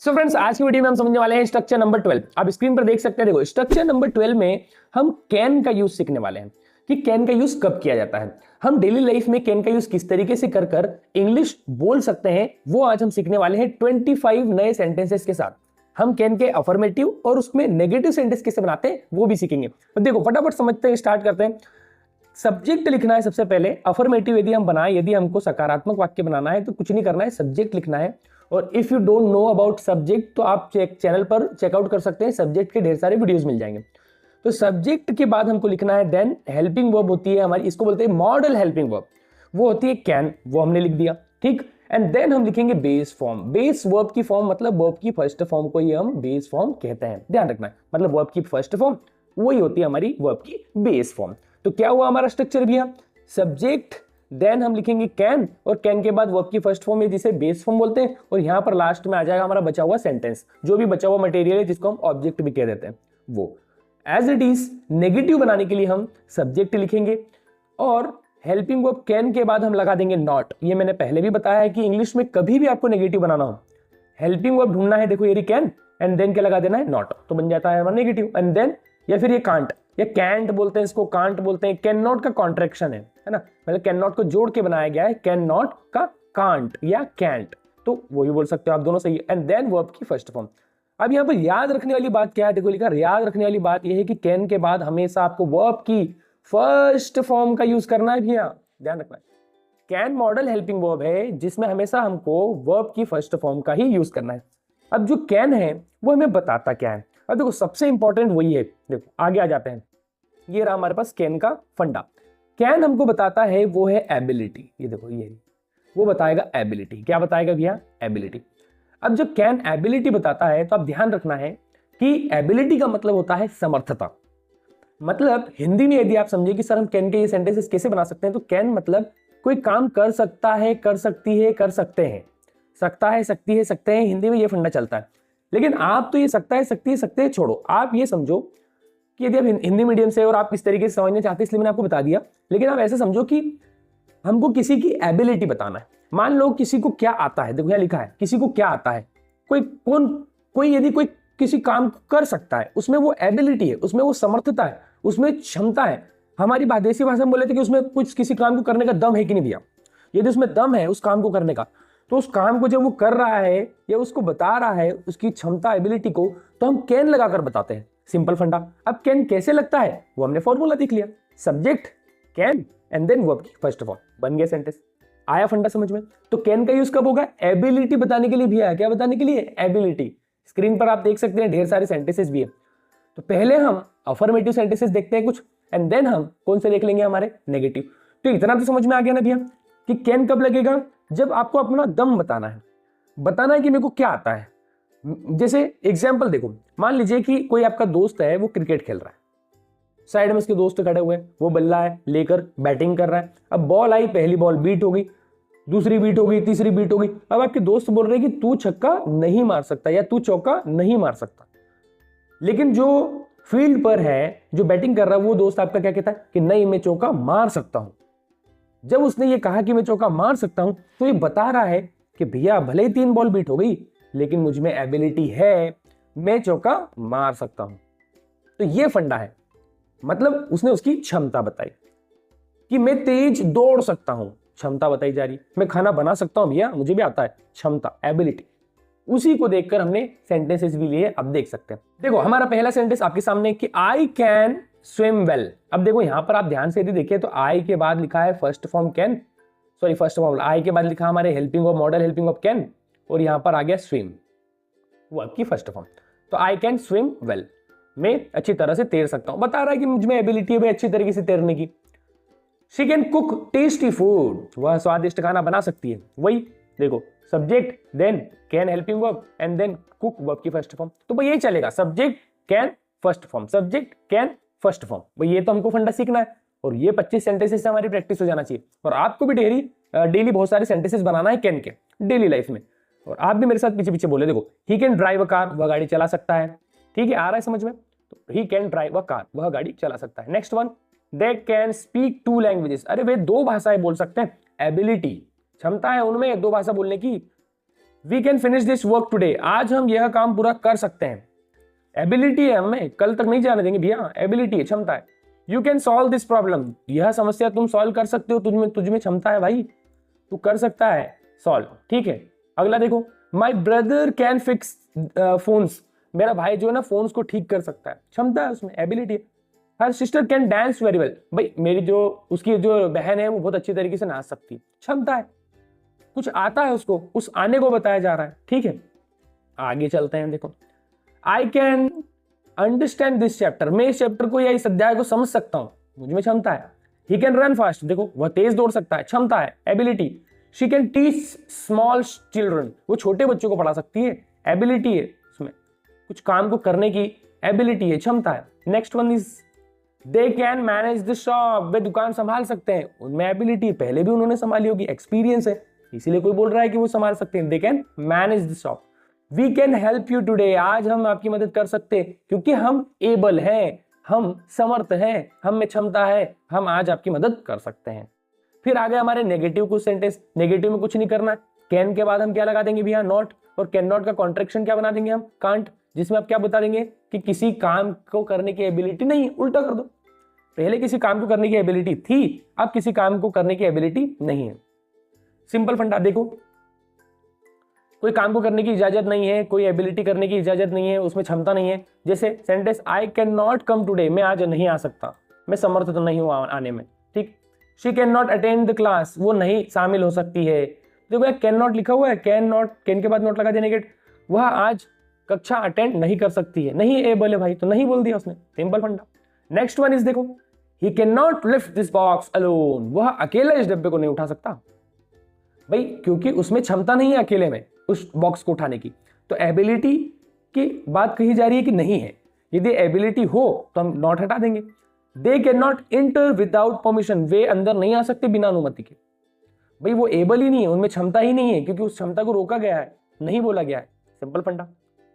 So friends, आज की video में हम समझने वाले हैं स्ट्रक्चर नंबर 12। आप स्क्रीन पर देख सकते हैं। देखो, स्ट्रक्चर नंबर 12 में हम कैन का यूज सीखने वाले हैं कि कैन का यूज कब किया जाता है। हम डेली लाइफ में कैन का यूज किस तरीके से कर कर इंग्लिश बोल सकते हैं, वो आज हम सीखने वाले हैं 25 नए सेंटेंसेस के साथ। हम कैन के अफर्मेटिव और उसमें नेगेटिव सेंटेंस कैसे बनाते हैं वो भी सीखेंगे। तो देखो, फटाफट समझते हैं, स्टार्ट करते हैं। सब्जेक्ट लिखना है सबसे पहले। अफर्मेटिव यदि हम बनाए, यदि हमको सकारात्मक वाक्य बनाना है तो कुछ नहीं करना है, सब्जेक्ट लिखना है। और if you don't know about subject तो आप चैनल पर चेकआउट कर सकते हैं, सब्जेक्ट के ढेर सारे वीडियोस मिल जाएंगे। तो सब्जेक्ट के बाद हमको लिखना है देन हेल्पिंग वर्ब होती है हमारी, इसको बोलते हैं मॉडल हेल्पिंग वर्ब, वो होती है कैन, वो हमने लिख दिया, ठीक। एंड देन हम लिखेंगे बेस फॉर्म। बेस वर्ब की फॉर्म मतलब वर्ब की फर्स्ट फॉर्म को ही हम बेस फॉर्म कहते हैं, ध्यान रखना है। मतलब वर्ब की फर्स्ट फॉर्म वही होती है हमारी वर्ब की बेस फॉर्म। तो क्या हुआ हमारा स्ट्रक्चर भैया, सब्जेक्ट देन हम लिखेंगे कैन, और कैन के बाद वर्ब की फर्स्ट फॉर्म है जिसे बेस फॉर्म बोलते हैं, और यहां पर लास्ट में आ जाएगा हमारा बचा हुआ सेंटेंस, जो भी बचा हुआ मटेरियल है जिसको हम ऑब्जेक्ट भी कह देते हैं वो। एज इट इज नेगेटिव बनाने के लिए हम सब्जेक्ट लिखेंगे और हेल्पिंग वर्ब कैन के बाद हम लगा देंगे नॉट। ये मैंने पहले भी बताया है कि इंग्लिश में कभी भी आपको नेगेटिव बनाना हो, हेल्पिंग वर्ब ढूंढना है, देखो ये कैन एंड देन क्या लगा देना है, नॉट, तो बन जाता है हमारा नेगेटिव। एंड देन या फिर ये कांट या कैंट बोलते हैं, इसको कांट बोलते हैं। कैन नॉट का कॉन्ट्रैक्शन है ना, मतलब कैन नॉट को जोड़ के बनाया गया है, कैन नॉट का कांट या कैंट, तो वही बोल सकते हो आप, दोनों सही है। एंड देन वर्ब की फर्स्ट फॉर्म। अब यहाँ पर याद रखने वाली बात क्या है, देखो लिखा, याद रखने वाली बात यह है कि कैन के बाद हमेशा आपको वर्ब की फर्स्ट फॉर्म का यूज करना है भैया, ध्यान रखना है। कैन मॉडल हेल्पिंग वर्ब है जिसमें हमेशा हमको वर्ब की फर्स्ट फॉर्म का ही यूज करना है। अब जो कैन है वो हमें बताता क्या है, अब देखो सबसे इंपॉर्टेंट वही है। देखो आगे आ जाते हैं, ये रहा हमारे पास कैन का फंडा। कैन हमको बताता है वो है एबिलिटी, ये देखो ये वो बताएगा एबिलिटी। क्या बताएगा भैया, एबिलिटी। अब जब कैन एबिलिटी बताता है तो आप ध्यान रखना है कि एबिलिटी का मतलब होता है समर्थता। मतलब हिंदी में यदि आप समझे कि सर हम कैन के ये सेंटेंसेस कैसे बना सकते हैं, तो कैन मतलब कोई काम कर सकता है, कर सकती है, कर सकते हैं, सकता है, सकती है, सकते हैं, हिंदी में ये फंडा चलता है। लेकिन आप तो ये सकता है, सकती है, सकते हैं छोड़ो, आप ये समझो कि यदि आप हिंदी मीडियम से और आप किस तरीके से समझना चाहते हैं इसलिए मैंने आपको बता दिया, लेकिन आप ऐसे समझो कि हमको किसी की एबिलिटी बताना है। मान लो किसी को क्या आता है, देखो यहाँ लिखा है किसी को क्या आता है, कोई यदि कोई किसी काम को कर सकता है, उसमें वो एबिलिटी है, उसमें वो समर्थता है, उसमें क्षमता है। हमारी देसी भाषा में बोले थे कि उसमें कुछ किसी काम को करने का दम है कि नहीं भैया। यदि उसमें दम है उस काम को करने का, तो उस काम को जब वो कर रहा है या उसको बता रहा है उसकी क्षमता एबिलिटी को, तो हम कैन लगाकर बताते हैं, सिंपल फंडा। अब कैन कैसे लगता है वो हमने फॉर्मूला देख लिया, subject can and then verb की फर्स्ट फॉर्म, बन गया सेंटेंस। आया फंडा समझ में। तो कैन का यूज कब होगा, एबिलिटी बताने के लिए भी आया। क्या बताने के लिए, एबिलिटी। स्क्रीन पर आप देख सकते हैं ढेर सारे सेंटेंसेस भी है। तो पहले हम अफर्मेटिव सेंटेंसेस देखते हैं कुछ, एंड देन हम कौन से देख लेंगे, हमारे नेगेटिव। तो इतना तो समझ में आ गया ना भैया कि कैन कब लगेगा, जब आपको अपना दम बताना है, बताना है कि मेरे को क्या आता है। जैसे एग्जाम्पल देखो, मान लीजिए कि कोई आपका दोस्त है, वो क्रिकेट खेल रहा है, साइड में उसके दोस्त खड़े हुए हैं, वो बल्ला है लेकर बैटिंग कर रहा है। अब बॉल आई, पहली बॉल बीट हो गई, दूसरी बीट हो गई, तीसरी बीट हो गई। अब आपके दोस्त बोल रहे हैं कि तू छक्का नहीं मार सकता या तू चौका नहीं मार सकता, लेकिन जो फील्ड पर है, जो बैटिंग कर रहा है, वो दोस्त आपका क्या कहता है कि नहीं मैं चौका मार सकता हूं। जब उसने ये कहा कि मैं चौका मार सकता हूं, तो ये बता रहा है कि भैया भले ही 3 बॉल बीट हो गई, लेकिन मुझ में एबिलिटी है, मैं चौका मार सकता हूं। तो ये फंडा है, मतलब उसने उसकी क्षमता बताई कि मैं तेज दौड़ सकता हूं, क्षमता बताई जा रही। मैं खाना बना सकता हूं भैया, मुझे भी आता है, क्षमता, एबिलिटी। उसी को देखकर हमने सेंटेंसेस भी लिए, अब देख सकते हैं। देखो हमारा पहला सेंटेंस आपके सामने कि आई कैन स्विम वेल। अब देखो यहां पर आप ध्यान से यदि देखिए तो आई के बाद लिखा है first form can, sorry first form, I के बाद लिखा हमारे helping of, model helping of can, और यहां पर आ गया स्विम, वो आपकी फर्स्ट फॉर्म। तो आई कैन स्विम वेल, मैं अच्छी तरह से तैर सकता हूं, बता रहा है कि मुझ में एबिलिटी है अच्छी तरीके से तैरने की। She can cook tasty food, वह स्वादिष्ट खाना बना सकती है। वही देखो, subject then can helping verb and then cook, verb की फर्स्ट फॉर्म। तो भाई यही चलेगा, subject can first form, subject can first form. भाई ये तो हमको फंडा सीखना है, और ये 25 सेंटेंसेस से हमारी प्रैक्टिस हो जाना चाहिए। और आपको भी डेली बहुत सारे सेंटेंसेस बनाना है कैन के डेली लाइफ में। और आप भी मेरे साथ पीछे पीछे बोले, देखो he can drive a car, वह गाड़ी चला सकता है। ठीक है, आ रहा है समझ में। तो he can drive a car, वह गाड़ी चला सकता है। Next one, they can speak 2 languages. अरे वे 2 भाषाएं बोल सकते हैं, एबिलिटी, क्षमता है उनमें 2 भाषा बोलने की। We can finish this work today, आज हम यह काम पूरा कर सकते हैं। एबिलिटी है, हमें कल तक नहीं जाने देंगे भैया, एबिलिटी है, क्षमता है। You can solve this problem, यह समस्या तुम सॉल्व कर सकते हो, तुझमें क्षमता है भाई, तू कर सकता है सॉल्व, ठीक है। अगला देखो, my brother can fix phones, मेरा भाई जो है ना फोन्स को ठीक कर सकता है, क्षमता है उसमें, एबिलिटी है। Her sister can dance very well, भाई मेरी जो उसकी जो बहन है वो बहुत अच्छी तरीके से नाच सकती है, क्षमता है, कुछ आता है उसको, उस आने को बताया जा रहा है, ठीक है। आगे चलते हैं, देखो I can understand this chapter, मैं इस चैप्टर को या इस अध्याय को समझ सकता हूं, मुझमें क्षमता है। ही कैन रन फास्ट, देखो वह तेज दौड़ सकता है, क्षमता है, ability. She can teach small children, वो छोटे बच्चों को पढ़ा सकती है, एबिलिटी है उसमें, कुछ काम को करने की एबिलिटी है, क्षमता है। Next one is they can manage the shop, वे दुकान संभाल सकते हैं, उनमें एबिलिटी, पहले भी उन्होंने संभाली होगी, एक्सपीरियंस है, इसीलिए कोई बोल रहा है कि वो संभाल सकते हैं। They can manage the shop. We can help you today, आज हम आपकी मदद कर सकते हैं, क्योंकि हम एबल हैं, हम समर्थ हैं, हम में क्षमता है, हम आज आपकी मदद कर सकते हैं। फिर आगे हमारे नेगेटिव कुछ सेंटेंस, नेगेटिव में कुछ नहीं करना, कैन के बाद हम क्या लगा देंगे भैया, नॉट, और कैन नॉट का कॉन्ट्रैक्शन क्या बना देंगे हम, कांट, जिसमें आप क्या बता देंगे कि किसी काम को करने की एबिलिटी नहीं, उल्टा कर दो, पहले किसी काम को करने की एबिलिटी थी, अब किसी काम को करने की एबिलिटी नहीं है। सिंपल फंडा, देखो कोई काम को करने की इजाजत नहीं है, कोई एबिलिटी करने की इजाजत नहीं है, उसमें क्षमता नहीं है। जैसे sentence I can not come today, मैं आज नहीं आ सकता, मैं समर्थ तो नहीं हूं आने में, ठीक। She can not attend the class, वो नहीं शामिल हो सकती है। देखो कैन नॉट लिखा हुआ है, कैन नॉट, कैन के बाद नॉट लगा देने के, वह आज कक्षा अटेंड नहीं कर सकती है, नहीं एबल है भाई, तो नहीं बोल दिया उसने, सिंपल फंडा। नेक्स्ट वन इज देखो, he can not lift this box alone, वह अकेला इस डब्बे को नहीं उठा सकता भाई, क्योंकि उसमें क्षमता नहीं है अकेले में उस बॉक्स को उठाने की, तो एबिलिटी की बात कही जा रही है कि नहीं है। यदि एबिलिटी हो तो हम नॉट हटा देंगे। They can not enter without permission, वे अंदर नहीं आ सकते बिना अनुमति के, भाई वो एबल ही नहीं है, उनमें क्षमता ही नहीं है, क्योंकि उस क्षमता को रोका गया है, नहीं बोला गया है, सिंपल फंडा।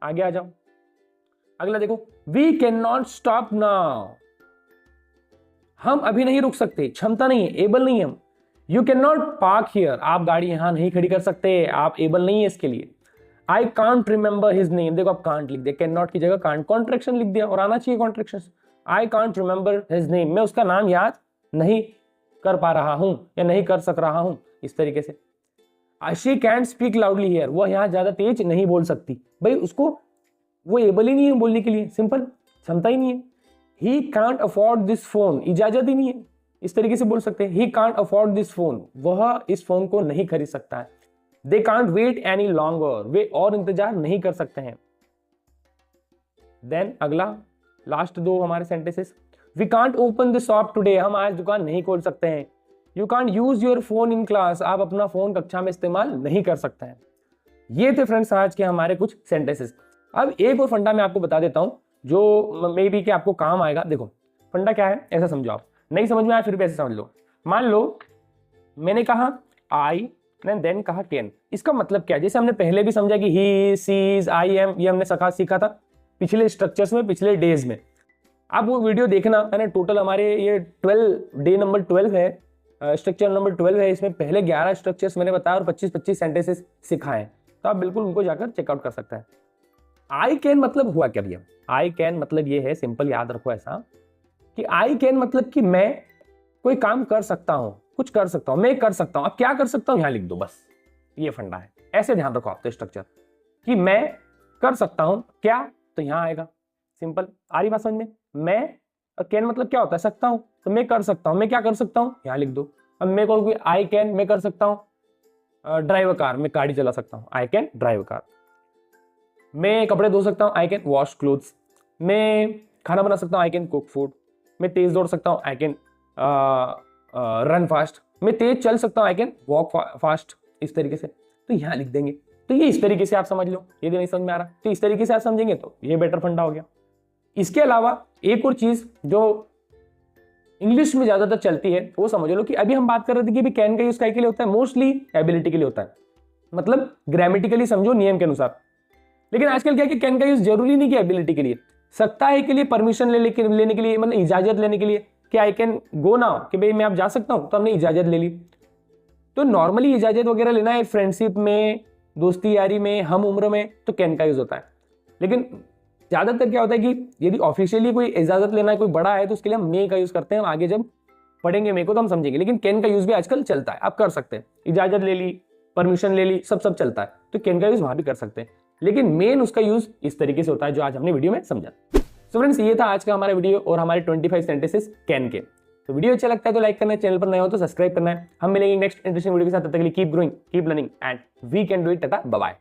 आगे आ जाओ, अगला देखो, we can not stop now, हम अभी नहीं रुक सकते, क्षमता नहीं है, एबल नहीं है हम। You can not park here, आप गाड़ी यहां नहीं खड़ी कर सकते, आप एबल नहीं है इसके लिए। I can't remember his name, देखो आप कांट लिख दिया, कैन नॉट की जगह कांट, कॉन्ट्रैक्शन लिख दिया, और आना चाहिए contraction. I can't remember his name, मैं उसका नाम याद नहीं कर पा रहा हूं या नहीं कर सक रहा हूं, इस तरीके से। She can't speak loudly here, वह यहां ज्यादा तेज नहीं बोल सकती, भाई उसको वो एबल ही नहीं है बोलने के लिए, सिंपल, क्षमता ही नहीं है। ही कांट अफोर्ड दिस फोन, इजाजत ही नहीं है, इस तरीके से बोल सकते हैं, he can't afford this phone, वह इस फोन को नहीं खरीद सकता है। They can't wait any longer, वे और इंतजार नहीं कर सकते हैं। देन अगला लास्ट दो हमारे sentences, we can't open the shop today, हम आज दुकान नहीं खोल सकते हैं। You can't use your phone in class, आप अपना फोन कक्षा में इस्तेमाल नहीं कर सकते हैं। ये थे फ्रेंड्स आज के हमारे कुछ सेंटेंसेस। अब एक और फंडा मैं आपको बता देता हूं जो मे बी कि आपको काम आएगा। देखो फंडा क्या है, ऐसा समझो, आप नहीं समझ में आया फिर भी ऐसे समझ लो। मान लो मैंने कहा आई, देन कहा कैन, इसका मतलब क्या है, जैसे हमने पहले भी समझा कि ही, सीज, आई एम, ये हमने सीखा था पिछले स्ट्रक्चर्स में, पिछले डेज में। अब वो वीडियो देखना है ना, टोटल हमारे ये 12 डे नंबर 12 है, स्ट्रक्चर नंबर 12 है, इसमें पहले 11 स्ट्रक्चर्स मैंने बताया और 25-25 सेंटेंसेस सिखाए, तो आप बिल्कुल उनको जाकर चेकआउट कर सकते हैं। आई कैन मतलब हुआ क्या भैया, आई कैन मतलब ये है, सिंपल याद रखो ऐसा कि आई कैन मतलब कि मैं कोई काम कर सकता हूं, कुछ कर सकता हूं, मैं कर सकता हूं। अब क्या कर सकता हूं यहां लिख दो, बस ये फंडा है, ऐसे ध्यान रखो आप तो स्ट्रक्चर कि मैं कर सकता हूं क्या, तो यहां आएगा, सिंपल। आ रही बात समझ में। मैं कैन मतलब क्या होता है, सकता हूं, तो मैं कर सकता हूं, मैं क्या कर सकता हूं यहां लिख दो। अब मैं कहूँ आई कैन, मैं कर सकता हूं ड्राइव अ कार, मैं गाड़ी चला सकता हूं, I can drive a car. मैं कपड़े धो सकता हूं, आई कैन वॉश क्लोथ्स। मैं खाना बना सकता हूं, आई कैन कुक फूड। मैं तेज दौड़ सकता हूं, आई कैन रन फास्ट। मैं तेज चल सकता हूं, आई कैन वॉक फास्ट, इस तरीके से। तो यहां लिख देंगे, तो ये इस तरीके से आप समझ लो। यदि नहीं समझ में आ रहा तो इस तरीके से आप समझेंगे तो ये बेटर फंडा हो गया। इसके अलावा एक और चीज जो इंग्लिश में ज्यादातर चलती है वो समझ लो कि अभी हम बात कर रहे थे कि कैन का यूज काय के लिए होता है, मोस्टली एबिलिटी के लिए होता है, मतलब ग्रामेटिकली समझो नियम के अनुसार। लेकिन आजकल क्या है कि कैन का यूज जरूरी नहीं कि एबिलिटी के लिए, सकता है के लिए, परमिशन लेने के लिए, मतलब इजाजत लेने के लिए कि आई कैन गो नाउ, कि भाई मैं आप जा सकता हूं, तो हमने इजाजत ले ली। तो नॉर्मली इजाजत वगैरह लेना है फ्रेंडशिप में दोस्ती यारी में, हम उम्र में, तो कैन का यूज होता है। लेकिन ज्यादातर क्या होता है कि यदि ऑफिशियली कोई इजाजत लेना है, कोई बड़ा है, तो उसके लिए हम मे का यूज करते हैं। हम आगे जब पढ़ेंगे मे को तो हम समझेंगे, लेकिन कैन का यूज भी आजकल चलता है, आप कर सकते हैं। इजाजत ले ली, परमिशन ले ली, सब चलता है, तो कैन का यूज वहां भी कर सकते हैं। लेकिन मेन उसका यूज इस तरीके से होता है जो आज हमने वीडियो में समझा। सो फ्रेंड्स, ये था आज का हमारा वीडियो और हमारे 25 सेंटेंसेस कैन के। तो वीडियो अच्छा लगता है तो लाइक करना है, चैनल पर नए हो तो सब्सक्राइब करना है। हम मिलेंगे नेक्स्ट इंटरेस्टिंग वीडियो के साथ, तब तक के लिए keep growing, keep learning and we can do it. Tata, bye bye.